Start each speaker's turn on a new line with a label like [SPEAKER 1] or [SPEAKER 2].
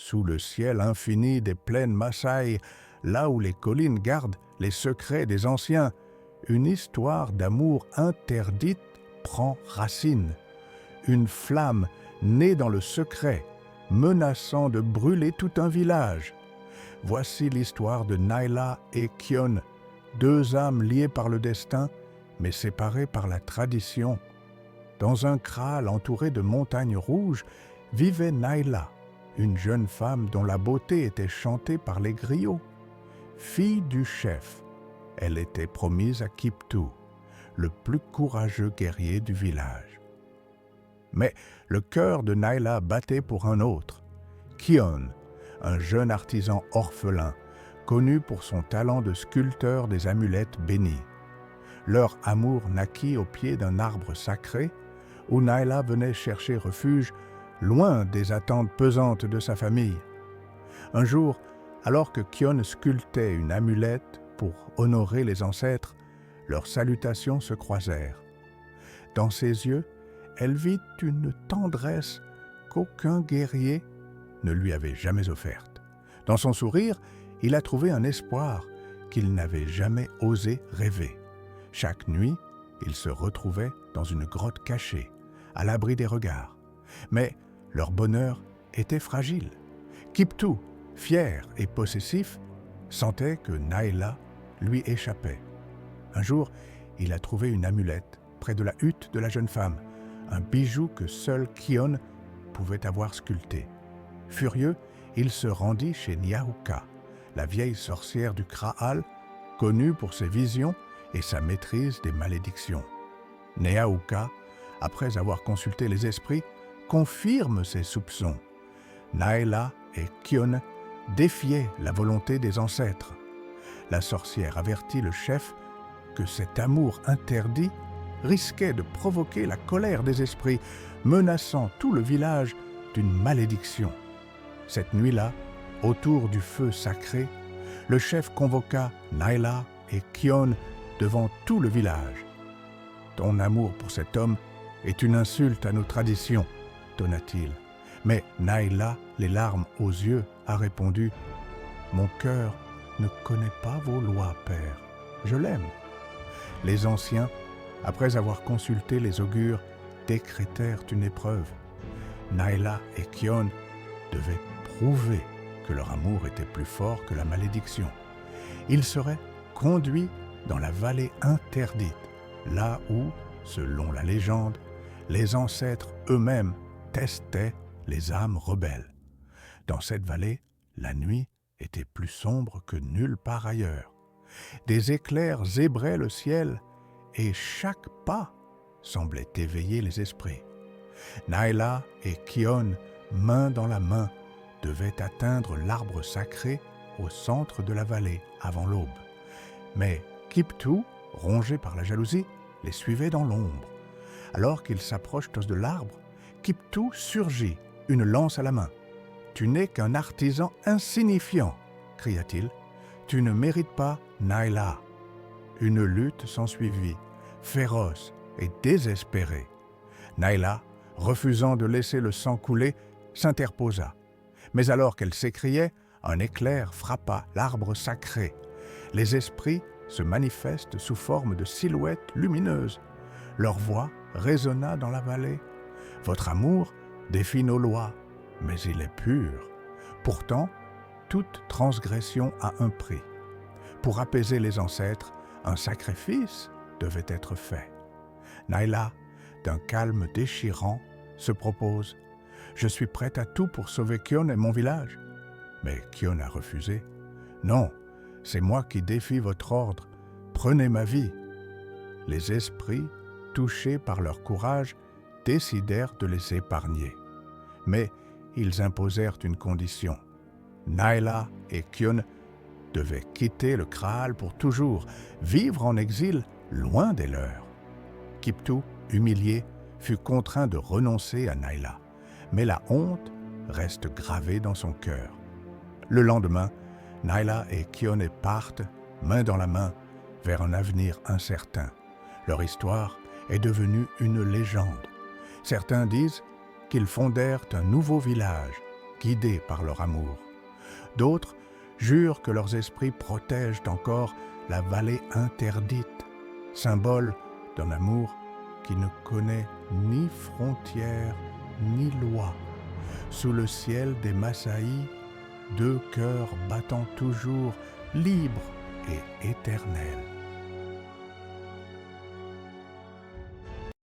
[SPEAKER 1] sous le ciel infini des plaines Maasai, là où les collines gardent les secrets des anciens, une histoire d'amour interdite prend racine. Une flamme née dans le secret, menaçant de brûler tout un village. Voici l'histoire de Naila et Kyon, deux âmes liées par le destin, mais séparées par la tradition. Dans un kraal entouré de montagnes rouges, vivait Naila, une jeune femme dont la beauté était chantée par les griots. Fille du chef, elle était promise à Kiptoo, le plus courageux guerrier du village. Mais le cœur de Naila battait pour un autre, Kyon, un jeune artisan orphelin, connu pour son talent de sculpteur des amulettes bénies. Leur amour naquit au pied d'un arbre sacré, où Naila venait chercher refuge, loin des attentes pesantes de sa famille. Un jour, alors que Kyon sculptait une amulette pour honorer les ancêtres, leurs salutations se croisèrent. Dans ses yeux, elle vit une tendresse qu'aucun guerrier ne lui avait jamais offerte. Dans son sourire, il a trouvé un espoir qu'il n'avait jamais osé rêver. Chaque nuit, il se retrouvait dans une grotte cachée, à l'abri des regards. Mais leur bonheur était fragile. Kiptoo, fier et possessif, sentait que Naila lui échappait. Un jour, il a trouvé une amulette près de la hutte de la jeune femme, un bijou que seul Kyon pouvait avoir sculpté. Furieux, il se rendit chez Nyauka, la vieille sorcière du Kraal, connue pour ses visions et sa maîtrise des malédictions. Nyauka, après avoir consulté les esprits, confirme ses soupçons. Naila et Kyon défiaient la volonté des ancêtres. La sorcière avertit le chef que cet amour interdit risquait de provoquer la colère des esprits, menaçant tout le village d'une malédiction. Cette nuit-là, autour du feu sacré, le chef convoqua Naila et Kyon devant tout le village. « Ton amour pour cet homme est une insulte à nos traditions, » donna-t-il. Mais Naila, les larmes aux yeux, a répondu « Mon cœur ne connaît pas vos lois, père. Je l'aime. » Les anciens, après avoir consulté les augures, décrétèrent une épreuve. Naila et Kyon devaient prouver que leur amour était plus fort que la malédiction. Ils seraient conduits dans la vallée interdite, là où, selon la légende, les ancêtres eux-mêmes testaient les âmes rebelles. Dans cette vallée, la nuit était plus sombre que nulle part ailleurs. Des éclairs zébraient le ciel et chaque pas semblait éveiller les esprits. Naila et Kyon, main dans la main, devaient atteindre l'arbre sacré au centre de la vallée avant l'aube. Mais Kiptoo, rongé par la jalousie, les suivait dans l'ombre. Alors qu'ils s'approchent de l'arbre, Kiptoo surgit, une lance à la main. « Tu n'es qu'un artisan insignifiant, » cria-t-il. « Tu ne mérites pas Naila. » Une lutte s'ensuivit, féroce et désespérée. Naila, refusant de laisser le sang couler, s'interposa. Mais alors qu'elle s'écriait, un éclair frappa l'arbre sacré. Les esprits se manifestent sous forme de silhouettes lumineuses. Leur voix résonna dans la vallée. « Votre amour défie nos lois, mais il est pur. Pourtant, toute transgression a un prix. Pour apaiser les ancêtres, un sacrifice devait être fait. » Naila, d'un calme déchirant, se propose « Je suis prête à tout pour sauver Kyon et mon village. » Mais Kyon a refusé. « Non, c'est moi qui défie votre ordre. Prenez ma vie. » Les esprits, touchés par leur courage, décidèrent de les épargner. Mais ils imposèrent une condition. Naila et Kyon devaient quitter le Kraal pour toujours, vivre en exil loin des leurs. Kiptoo, humilié, fut contraint de renoncer à Naila, mais la honte reste gravée dans son cœur. Le lendemain, Naila et Kyon partent, main dans la main, vers un avenir incertain. Leur histoire est devenue une légende. Certains disent qu'ils fondèrent un nouveau village, guidés par leur amour. D'autres jurent que leurs esprits protègent encore la vallée interdite, symbole d'un amour qui ne connaît ni frontières ni loi. Sous le ciel des Masaï, deux cœurs battant toujours, libres et éternels.